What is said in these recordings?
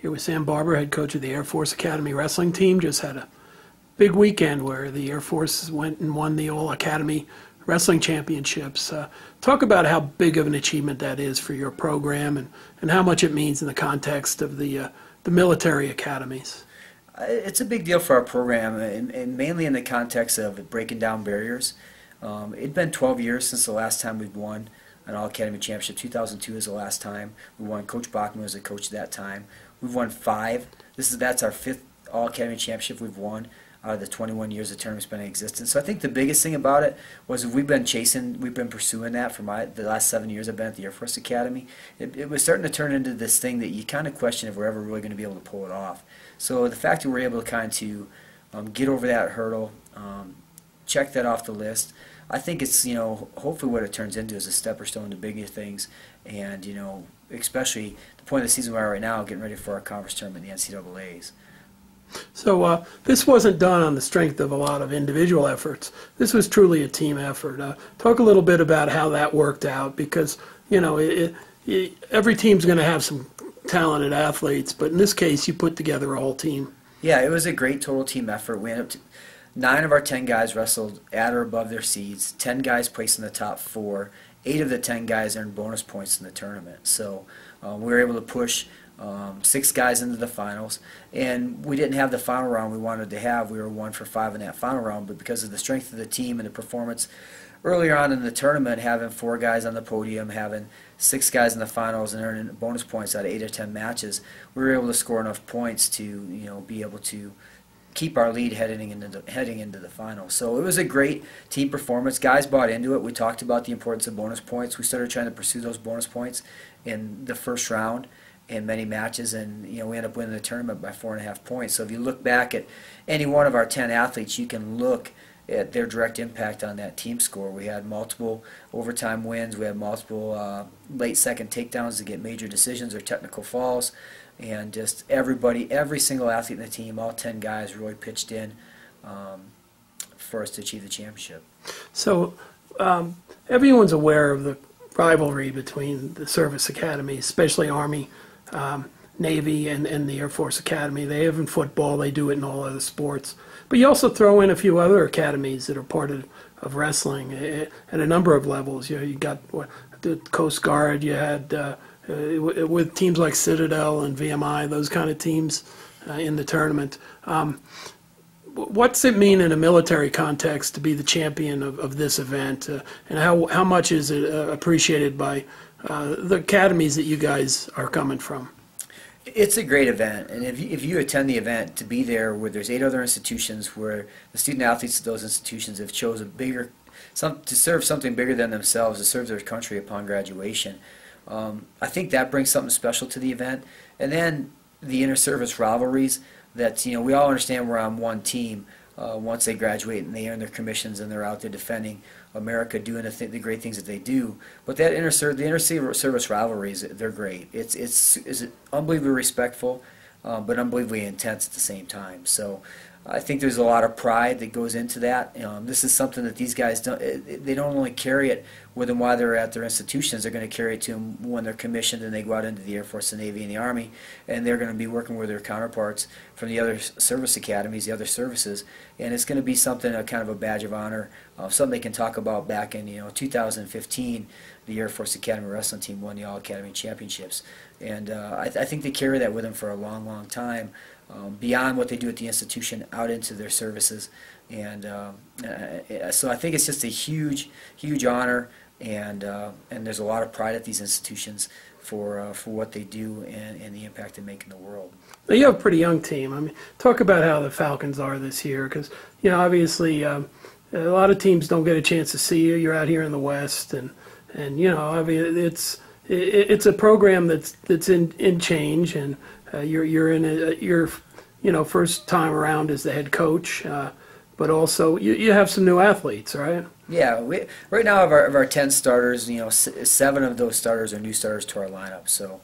Here with Sam Barber, head coach of the Air Force Academy wrestling team. Just had a big weekend where the Air Force went and won the AllAcademy wrestling championships. Talk about how big of an achievement that is for your program and how much it means in the context of the military academies. It's a big deal for our program, and mainly in the context of breaking down barriers. It's been 12 years since the last time we've won an AllAcademy championship. 2002 is the last time we won. Coach Bachman was the coach at that time. We've won 5. That's our 5th AllAcademy championship we've won out of the 21 years the tournament's been in existence. So I think the biggest thing about it was we've been pursuing that for the last 7 years I've been at the Air Force Academy. It was starting to turn into this thing that you kind of question if we're ever really going to be able to pull it off. So the fact that we're able to kind of get over that hurdle, check that off the list, I think it's, hopefully what it turns into is a stepping stone to bigger things, and, especially the point of the season we're at right now, getting ready for our conference tournament in the NCAAs. So this wasn't done on the strength of a lot of individual efforts. This was truly a team effort. Talk a little bit about how that worked out, because, every team's going to have some talented athletes, but in this case, you put together a whole team. Yeah, it was a great total team effort. We ended up 9 of our 10 guys wrestled at or above their seeds. 10 guys placed in the top 4. 8 of the 10 guys earned bonus points in the tournament. So we were able to push 6 guys into the finals, and we didn't have the final round we wanted to have. We were 1 for 5 in that final round, but because of the strength of the team and the performance earlier on in the tournament, having 4 guys on the podium, having 6 guys in the finals, and earning bonus points out of 8 or 10 matches, we were able to score enough points to be able to keep our lead heading into the final. So it was a great team performance. Guys bought into it. We talked about the importance of bonus points. We started trying to pursue those bonus points in the first round in many matches, and we ended up winning the tournament by 4.5 points. So if you look back at any one of our 10 athletes, you can look at their direct impact on that team score. We had multiple overtime wins. We had multiple late second takedowns to get major decisions or technical falls. And just every single athlete in the team, all 10 guys really pitched in for us to achieve the championship. So everyone's aware of the rivalry between the service academies, especially Army, Navy, and the Air Force Academy. They have in football, they do it in all other sports. But you also throw in a few other academies that are part of wrestling at a number of levels. You got the Coast Guard, you had with teams like Citadel and VMI, those kind of teams in the tournament. What's it mean in a military context to be the champion of this event, and how much is it appreciated by the academies that you guys are coming from? It's a great event, and if you attend the event, to be there where there's 8 other institutions where the student athletes of those institutions have chosen to serve something bigger than themselves, to serve their country upon graduation. I think that brings something special to the event. And then the inter-service rivalries that, we all understand we're on one team once they graduate and they earn their commissions and they're out there defending America, doing the great things that they do. But the inter-service rivalries, they're great. It's unbelievably respectful, but unbelievably intense at the same time. So I think there's a lot of pride that goes into that. This is something that these guys don't. They don't only carry it with them while they're at their institutions. They're going to carry it to them when they're commissioned and they go out into the Air Force, the Navy, and the Army, and they're going to be working with their counterparts from the other service academies, the other services, and it's going to be something, kind of a badge of honor, something they can talk about. Back in 2015, the Air Force Academy wrestling team won the AllAcademy championships, and I think they carry that with them for a long, long time. Beyond what they do at the institution, out into their services, and so I think it's just a huge, huge honor, and there's a lot of pride at these institutions for what they do and the impact they make in the world. Now, you have a pretty young team. I mean, talk about how the Falcons are this year, because obviously a lot of teams don't get a chance to see you. You're out here in the West, and I mean it's a program that's in change, and you're in your first time around as the head coach, but also you have some new athletes, right? Yeah, right now of our 10 starters, 7 of those starters are new starters to our lineup, so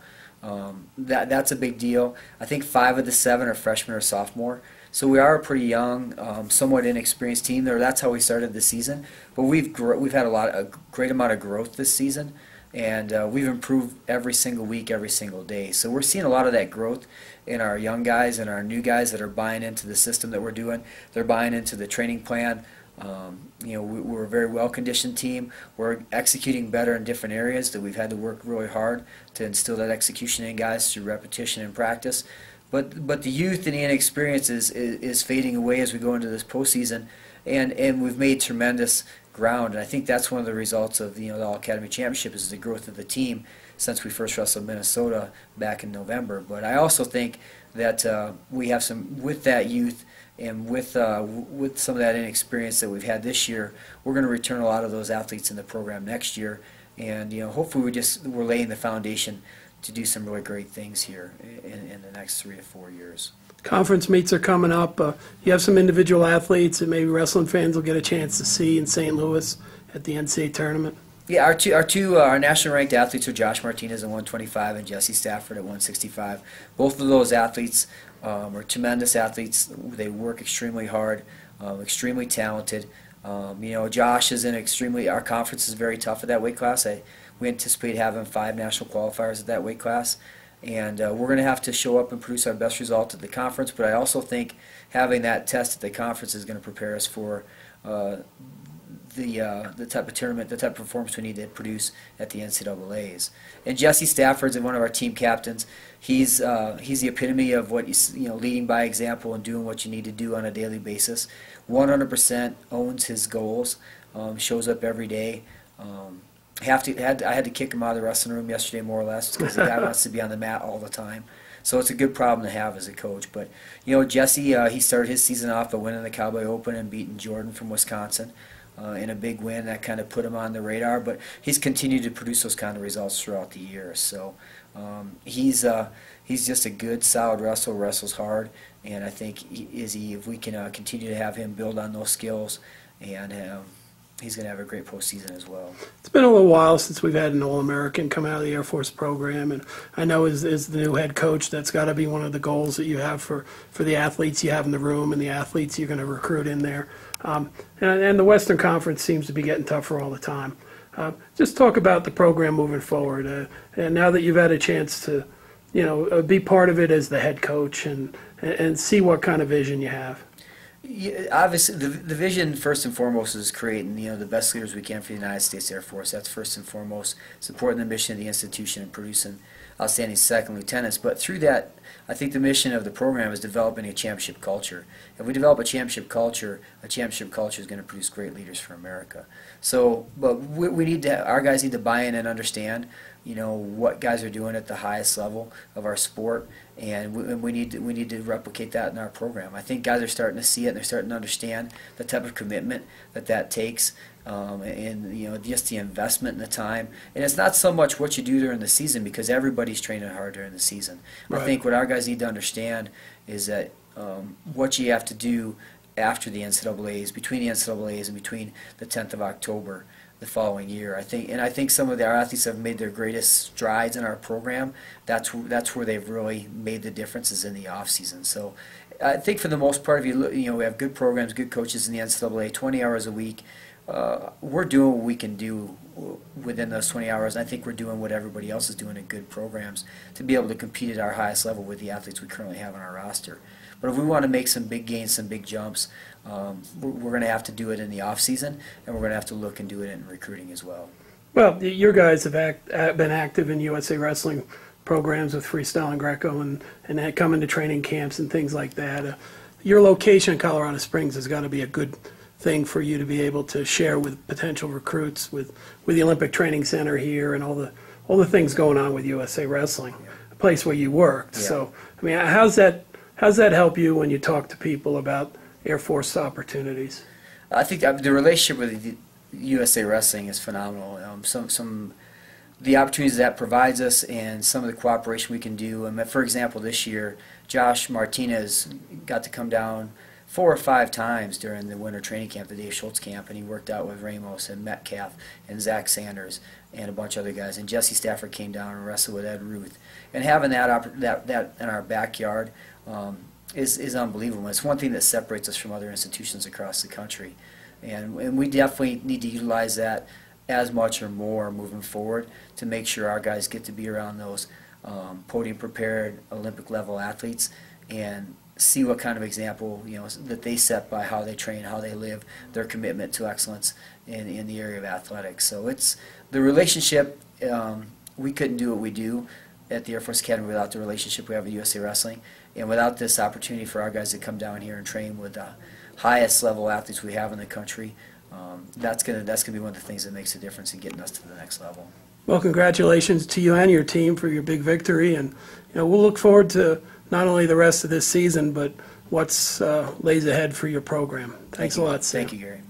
that's a big deal. I think 5 of the 7 are freshmen or sophomore, so we are a pretty young, somewhat inexperienced team. That's how we started the season, but we've had a great amount of growth this season. and we've improved every single week, every single day. So we're seeing a lot of that growth in our young guys and our new guys that are buying into the system that we're doing. They're buying into the training plan. We're a very well-conditioned team. We're executing better in different areas that we've had to work really hard to instill that execution in guys through repetition and practice. But the youth and the inexperience is fading away as we go into this postseason, and we've made tremendous ground. And I think that's one of the results of the AllAcademy Championship is the growth of the team since we first wrestled Minnesota back in November. But I also think that we have some, with that youth and with some of that inexperience that we've had this year, we're going to return a lot of those athletes in the program next year. And hopefully we're laying the foundation to do some really great things here in the next 3 to 4 years. Conference meets are coming up. You have some individual athletes that maybe wrestling fans will get a chance to see in St. Louis at the NCAA Tournament. Yeah, our national ranked athletes are Josh Martinez at 125 and Jesse Stafford at 165. Both of those athletes are tremendous athletes. They work extremely hard, extremely talented. Josh is our conference is very tough at that weight class. We anticipate having 5 national qualifiers at that weight class. And we're going to have to show up and produce our best result at the conference. But I also think having that test at the conference is going to prepare us for the type of tournament, the type of performance we need to produce at the NCAAs. And Jesse Stafford's one of our team captains. He's the epitome of what leading by example and doing what you need to do on a daily basis. 100% owns his goals, shows up every day. I had to kick him out of the wrestling room yesterday, more or less, because the guy wants to be on the mat all the time. So it's a good problem to have as a coach. But Jesse, he started his season off by winning the Cowboy Open and beating Jordan from Wisconsin in a big win that kind of put him on the radar. But he's continued to produce those kind of results throughout the year. So he's just a good, solid wrestler. Wrestles hard, and I think if we can continue to have him build on those skills and he's going to have a great postseason as well. It's been a little while since we've had an All-American come out of the Air Force program, and I know as the new head coach, that's got to be one of the goals that you have for the athletes you have in the room and the athletes you're going to recruit in there. And the Western Conference seems to be getting tougher all the time. Just talk about the program moving forward, and now that you've had a chance to, be part of it as the head coach and see what kind of vision you have. Yeah, obviously, the vision first and foremost is creating the best leaders we can for the United States Air Force. That's first and foremost, supporting the mission of the institution and producing outstanding second lieutenants. But through that, I think the mission of the program is developing a championship culture. If we develop a championship culture is going to produce great leaders for America. So, but we need to, our guys need to buy in and understand, what guys are doing at the highest level of our sport, and we need to replicate that in our program. I think guys are starting to see it, and they're starting to understand the type of commitment that takes, and just the investment and the time. And it's not so much what you do during the season, because everybody's training hard during the season. Right. I think what our guys need to understand is that what you have to do after the NCAAs, between the NCAAs and between the 10th of October the following year. I think some of our athletes have made their greatest strides in our program. That's where they've really made the differences in the off season. So I think for the most part, we have good programs, good coaches in the NCAA, 20 hours a week. We're doing what we can do within those 20 hours. And I think we're doing what everybody else is doing in good programs to be able to compete at our highest level with the athletes we currently have on our roster. But if we want to make some big gains, some big jumps, we're going to have to do it in the off season, and we're going to have to look and do it in recruiting as well. Well, your guys have been active in USA Wrestling programs with Freestyle and Greco, and coming to training camps and things like that. Your location in Colorado Springs has got to be a good thing for you to be able to share with potential recruits with the Olympic Training Center here and all the things going on with USA Wrestling, a place where you worked. Yeah. So, I mean, how's that help you when you talk to people about Air Force opportunities? I think the relationship with USA Wrestling is phenomenal. The opportunities that provides us and some of the cooperation we can do. For example, this year, Josh Martinez got to come down 4 or 5 times during the winter training camp, the Dave Schultz camp, and he worked out with Ramos and Metcalf and Zach Sanders and a bunch of other guys. And Jesse Stafford came down and wrestled with Ed Ruth. And having that in our backyard is unbelievable. It's one thing that separates us from other institutions across the country, and we definitely need to utilize that as much or more moving forward to make sure our guys get to be around those podium-prepared Olympic-level athletes and see what kind of example that they set by how they train, how they live, their commitment to excellence in the area of athletics. So it's the relationship. We couldn't do what we do at the Air Force Academy without the relationship we have with USA Wrestling, and without this opportunity for our guys to come down here and train with the highest level athletes we have in the country. That's gonna be one of the things that makes a difference in getting us to the next level. Well, congratulations to you and your team for your big victory, and we'll look forward to not only the rest of this season, but what's lays ahead for your program. Thanks a lot, Sam. Thank you, Gary.